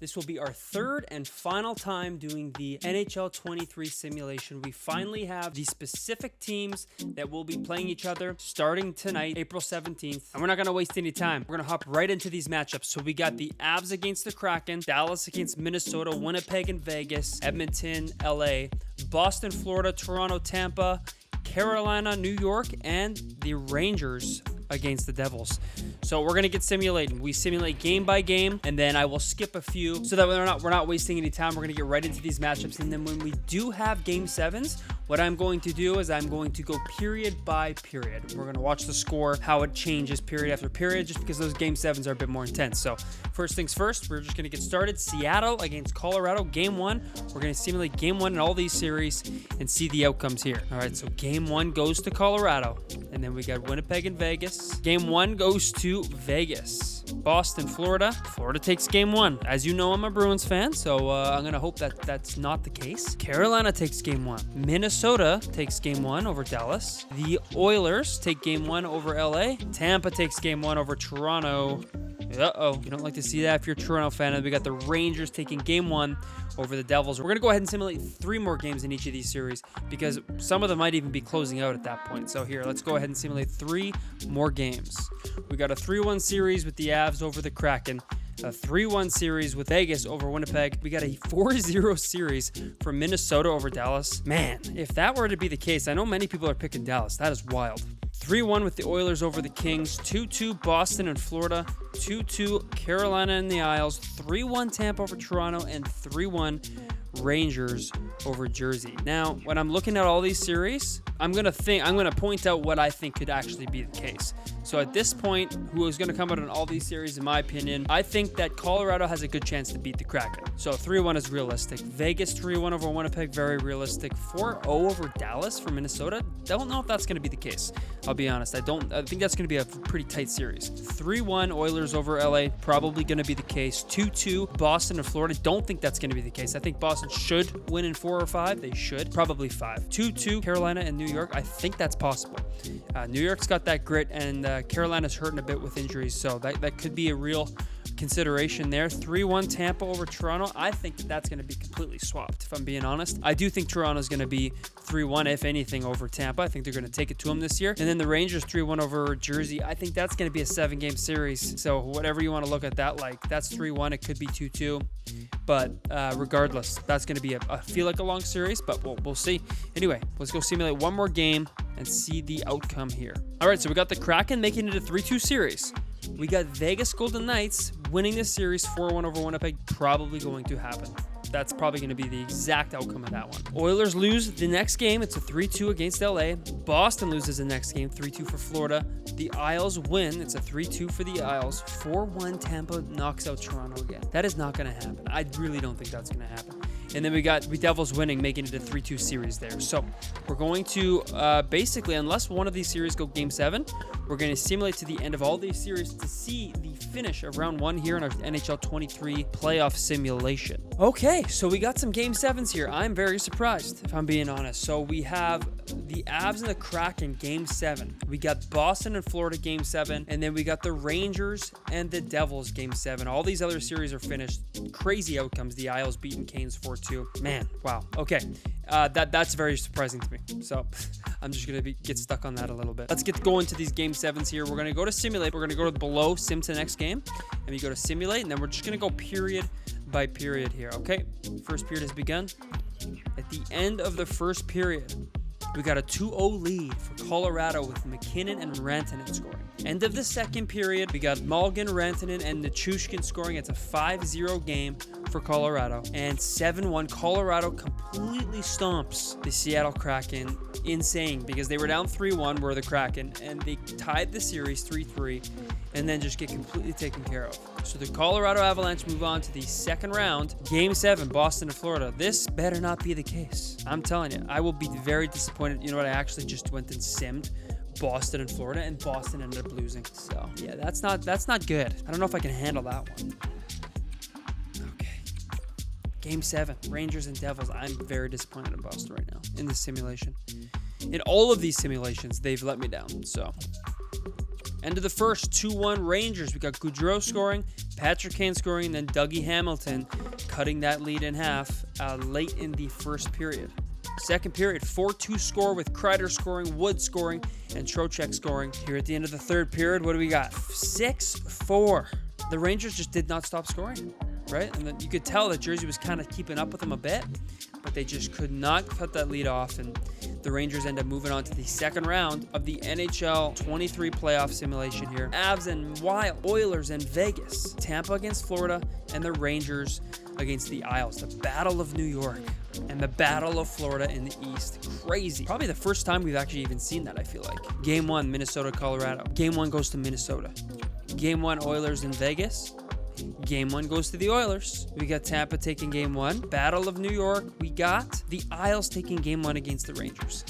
This will be our third and final time doing the NHL 23 simulation. We finally have the specific teams that will be playing each other starting tonight, April 17th. And we're not going to waste any time. We're going to hop right into these matchups. So we got the Avs against the Kraken, Dallas against Minnesota, Winnipeg and Vegas, Edmonton, LA, Boston, Florida, Toronto, Tampa, Carolina, New York, and the Rangers against the Devils. So we're gonna get simulating. We simulate game by game, and then I will skip a few so that we're not wasting any time. We're gonna get right into these matchups, and then when we do have game sevens, what I'm going to do is I'm going to go period by period. We're gonna watch the score, how it changes period after period, just because those game sevens are a bit more intense. So first things first, we're just gonna get started. Seattle against Colorado, game one. We're gonna simulate game one in all these series and see the outcomes here. All right, so game one goes to Colorado, and then we got Winnipeg and Vegas. Game one goes to Vegas. Boston, Florida. Florida takes game one. As you know, I'm a Bruins fan, so I'm going to hope that that's not the case. Carolina takes game one. Minnesota takes game one over Dallas. The Oilers take game one over LA. Tampa takes game one over Toronto. Uh-oh. You don't like to see that if you're a Toronto fan. And we got the Rangers taking game one over the Devils. We're going to go ahead and simulate 3 more games in each of these series because some of them might even be closing out at that point. So here, let's go ahead and simulate 3 more games. We got a 3-1 series with the Avs over the Kraken, a 3-1 series with Vegas over Winnipeg. We got a 4-0 series for Minnesota over Dallas. Man, if that were to be the case, I know many people are picking Dallas. That is wild. 3-1 with the Oilers over the Kings, 2-2 Boston and Florida, 2-2 Carolina and the Isles, 3-1 Tampa over Toronto, and 3-1 Rangers over Jersey. Now, when I'm looking at all these series, I'm gonna point out what I think could actually be the case. So at this point, who is gonna come out in all these series, in my opinion, I think that Colorado has a good chance to beat the Kraken. So 3-1 is realistic. Vegas 3-1 over Winnipeg, very realistic. 4-0 over Dallas for Minnesota. Don't know if that's gonna be the case. I'll be honest. I think that's gonna be a pretty tight series. 3-1 Oilers over LA, probably gonna be the case. 2-2 Boston and Florida. Don't think that's gonna be the case. I think Boston should win in 4 or 5. They should. Probably 5. 2-2 Carolina and New York. I think that's possible. New York's got that grit, and Carolina's hurting a bit with injuries, so that could be a real consideration there. 3-1 Tampa over Toronto. I think that's going to be completely swapped, if I'm being honest. I do think Toronto's going to be 3-1, if anything, over Tampa. I think they're going to take it to them this year. And then the Rangers 3-1 over Jersey. I think that's going to be a 7-game series. So whatever you want to look at that like, that's 3-1. It could be 2-2. But regardless, that's going to be I feel like a long series, but we'll see. Anyway, let's go simulate one more game and see the outcome here. All right, so we got the Kraken making it a 3-2 series. We got Vegas Golden Knights winning this series 4-1 over Winnipeg, probably going to happen. That's probably going to be the exact outcome of that one. Oilers lose the next game. It's a 3-2 against LA. Boston loses the next game, 3-2 for Florida. The Isles win. It's a 3-2 for the Isles. 4-1 Tampa knocks out Toronto again. That is not going to happen. I really don't think that's going to happen. And then we Devils winning, making it a 3-2 series there. So we're going to basically, unless one of these series go game 7, we're going to simulate to the end of all these series to see the finish of round 1 here in our NHL 23 playoff simulation. Okay, so we got some game 7s here. I'm very surprised, if I'm being honest. So we have the Avs and the Kraken game 7. We got Boston and Florida game 7. And then we got the Rangers and the Devils game 7. All these other series are finished. Crazy outcomes. The Isles beating Canes 4-2. Man, wow. Okay, that's very surprising to me. So I'm just going to get stuck on that a little bit. Let's get going to these game 7s here. We're going to go to simulate. We're going to go to below sim to the next game. And we go to simulate. And then we're just going to go period by period here. Okay, first period has begun. At the end of the first period, we got a 2-0 lead for Colorado with McKinnon and Rantanen scoring. End of the second period, we got Malgin, Rantanen, and Nichushkin scoring. It's a 5-0 game for Colorado. And 7-1, Colorado completely stomps the Seattle Kraken. Insane, because they were down 3-1, were the Kraken, and they tied the series 3-3, and then just get completely taken care of. So the Colorado Avalanche move on to the second round, game 7, Boston and Florida. This better not be the case. I'm telling you, I will be very disappointed. You know what? I actually just went and simmed Boston and Florida, and Boston ended up losing. So yeah, that's not good. I don't know if I can handle that one. Okay, game 7, Rangers and Devils. I'm very disappointed in Boston right now in this simulation. In all of these simulations, they've let me down. So end of the first, 2-1 Rangers. We got Gaudreau scoring, Patrick Kane scoring, and then Dougie Hamilton cutting that lead in half late in the first period. Second period, 4-2 score with Kreider scoring, Wood scoring, and Trocheck scoring. Here at the end of the third period, what do we got? 6-4. The Rangers just did not stop scoring, right? And then you could tell that Jersey was kind of keeping up with them a bit, but they just could not cut that lead off, and the Rangers end up moving on to the second round of the NHL 23 playoff simulation here. Avs and Wild, Oilers and Vegas, Tampa against Florida, and the Rangers against the Isles. The Battle of New York and the Battle of Florida in the East. Crazy. Probably the first time we've actually even seen that, I feel like. Game 1, Minnesota, Colorado. Game 1 goes to Minnesota. Game 1, Oilers in Vegas. Game 1 goes to the Oilers. We got Tampa taking Game 1. Battle of New York. We got the Isles taking Game 1 against the Rangers.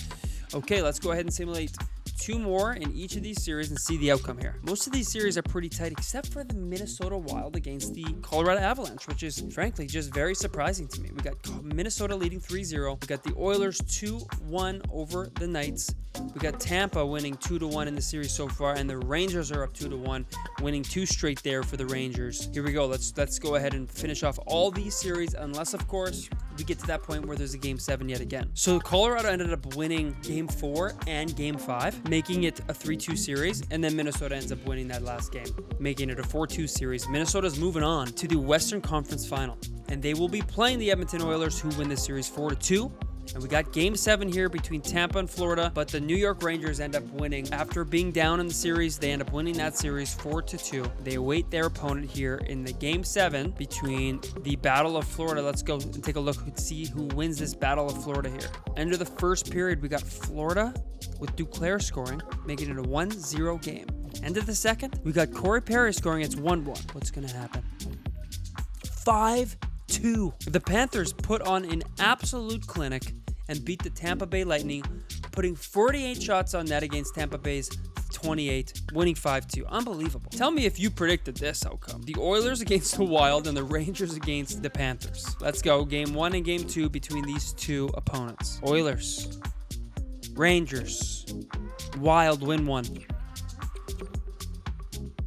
Okay, let's go ahead and simulate 2 more in each of these series and see the outcome here. Most of these series are pretty tight except for the Minnesota Wild against the Colorado Avalanche, which is frankly just very surprising to me. We got Minnesota leading 3-0. We got the Oilers 2-1 over the Knights. We got Tampa winning 2-1 in the series so far, and the Rangers are up 2-1, winning 2 straight there for the Rangers. Here we go. Let's go ahead and finish off all these series, unless of course we get to that point where there's a Game 7 yet again. So Colorado ended up winning Game 4 and Game 5, making it a 3-2 series, and then Minnesota ends up winning that last game, making it a 4-2 series. Minnesota's moving on to the Western Conference Final, and they will be playing the Edmonton Oilers, who win this series 4-2. And we got Game 7 here between Tampa and Florida, but the New York Rangers end up winning. After being down in the series, they end up winning that series 4-2. They await their opponent here in the Game 7 between the Battle of Florida. Let's go and take a look and see who wins this Battle of Florida here. End of the first period, we got Florida with Duclair scoring, making it a 1-0 game. End of the second, we got Corey Perry scoring. It's 1-1. What's going to happen? 5-2. The Panthers put on an absolute clinic and beat the Tampa Bay Lightning, putting 48 shots on net against Tampa Bay's 28, winning 5-2. Unbelievable. Tell me if you predicted this outcome. The Oilers against the Wild and the Rangers against the Panthers. Let's go. Game 1 and Game 2 between these two opponents. Oilers, Rangers, Wild win 1.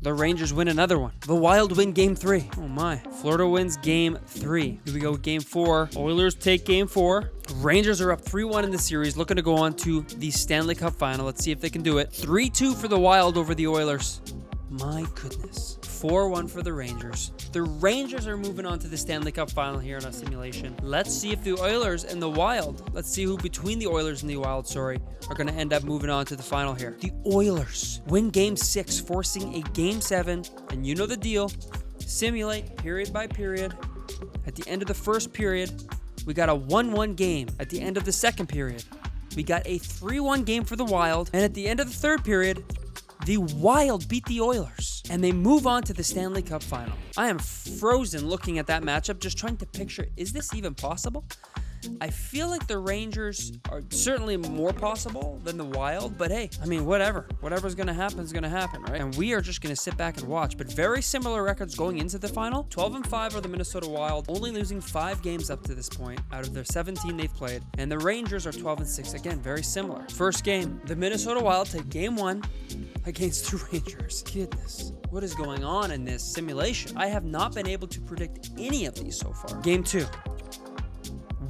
The Rangers win another one. The Wild win Game 3. Oh my. Florida wins Game 3. Here we go with Game 4. Oilers take Game 4. Rangers are up 3-1 in the series, looking to go on to the Stanley Cup Final. Let's see if they can do it. 3-2 for the Wild over the Oilers. My goodness. 4-1 for the Rangers. The Rangers are moving on to the Stanley Cup Final here in our simulation. Let's see if the Oilers and the Wild, let's see who between the Oilers and the Wild, are going to end up moving on to the final here. The Oilers win Game 6, forcing a Game 7, and you know the deal. Simulate period by period. At the end of the first period, we got a 1-1 game. At the end of the second period, we got a 3-1 game for the Wild, and at the end of the third period, the Wild beat the Oilers, and they move on to the Stanley Cup Final. I am frozen looking at that matchup, just trying to picture, is this even possible? I feel like the Rangers are certainly more possible than the Wild, but hey, I mean, whatever. Whatever's going to happen is going to happen, right? And we are just going to sit back and watch. But very similar records going into the final. 12-5 are the Minnesota Wild, only losing 5 games up to this point out of their 17 they've played. And the Rangers are 12-6. Again, very similar. First game, the Minnesota Wild take Game 1 against the Rangers. Goodness, what is going on in this simulation? I have not been able to predict any of these so far. Game 2.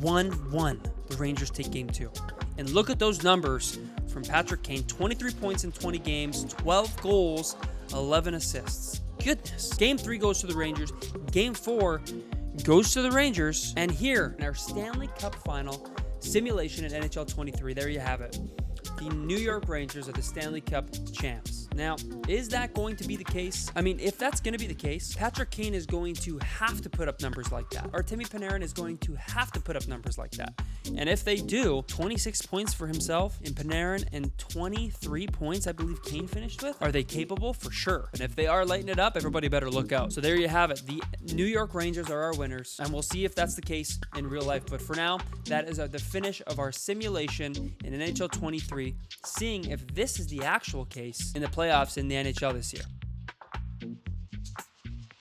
1-1. The Rangers take Game 2. And look at those numbers from Patrick Kane. 23 points in 20 games, 12 goals, 11 assists. Goodness. Game 3 goes to the Rangers. Game 4 goes to the Rangers. And here in our Stanley Cup Final simulation at NHL 23, there you have it. The New York Rangers are the Stanley Cup champs. Now, is that going to be the case? I mean, if that's going to be the case, Patrick Kane is going to have to put up numbers like that. Artemi Panarin is going to have to put up numbers like that. And if they do, 26 points for himself in Panarin and 23 points, I believe Kane finished with. Are they capable? For sure. And if they are lighting it up, everybody better look out. So there you have it. The New York Rangers are our winners, and we'll see if that's the case in real life. But for now, that is the finish of our simulation in NHL 23, seeing if this is the actual case in the playoffs in the NHL this year.